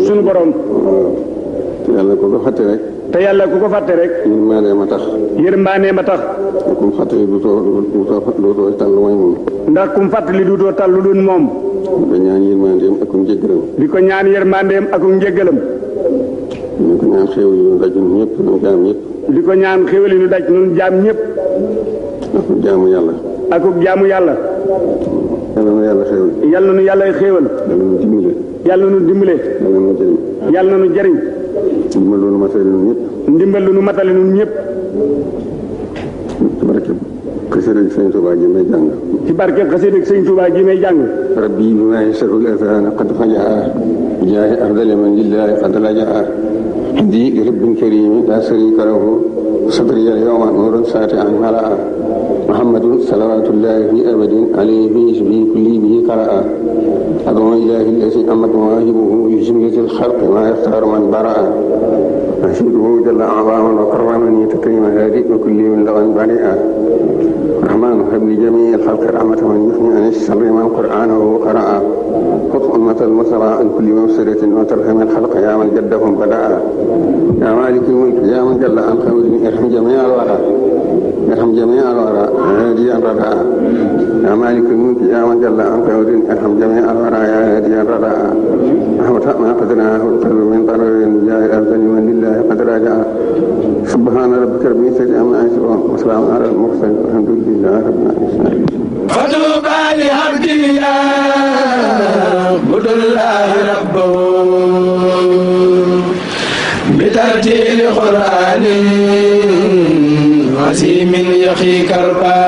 suñu borom. te yàlla ku ko fàtte rek. te yàlla ku ko fàtte rek. yërmande ma tax. yërmande ma tax. ku mu fàttali duutoo tal lu may moom. ndax ku mu fàttali duutoo tal lu dul moom. di ko ñaan yërmandeem ak njëggalam. di ko ñaan yërmandeem ak njëggalam. di ko ñaan xéewal yi ñu daj ñun ñëpp ñun jaam ñëpp. di ko ñaan xéewal yi ñu daj ñun jaam ñëpp. ak jaamu yàlla. ak jaamu yàlla. yàlla na yàlla xéewal. yàlla nu yàlla xéewal. yàlla nu dimbale. yàlla nu dimbale. yàlla nu jëriñ. yàlla nu jëriñ. ndimbal lu nu matale ñun ñëpp. ndimbal lu nu matale ñun ñëpp. ci barke xasida Sëñ Tuubaa ji may jàng. ci barke xasida Sëñ Tuubaa ji may jàng. rabbi bi maa yasarul azana qad fajaa jaahi afdali man lillahi qad lajaa di li rabbin karimi la sharika lahu sadri yawma nurun sati'an malaa muhammadun salawatullahi fi abadin alayhi fi isbi kulli bihi qaraa ad'u ilahi allazi amat mawaahibuhu li jumlatil khalqi ma yaxtaar man baraa أشهده جل أعظاما وكرمني تكريما هادئ وكل من لغا بريئا رحمن هب لجميع الخلق رحمة من يثني عن الشر من قرآنه قرأ خذ أمة المصرى عن كل مفسدة وترحم الخلق يا من جدهم بدأ يا مالك الملك يا من جل عن خوله ارحم جميع الورى ارحم جميع الورى هاديا رداء يا مالك الملك يا من جل عن خوله ارحم جميع الورى يا هاديا رداء رحمة ما قدرناه القلب من ضرر جاء الأبدل من لله قد راجع سبحان ربك رب العزة عما يصفون وسلام على المرسلين والحمد لله رب العالمين. فتوبى لعبد يعبد الله ربه بترتيل قرآن عظيم يخي كربا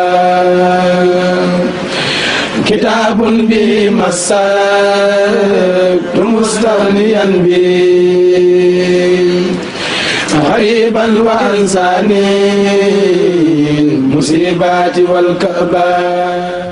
كتاب به مسكت مستغنيا به غريبا وأنساني المصيبات والكأبات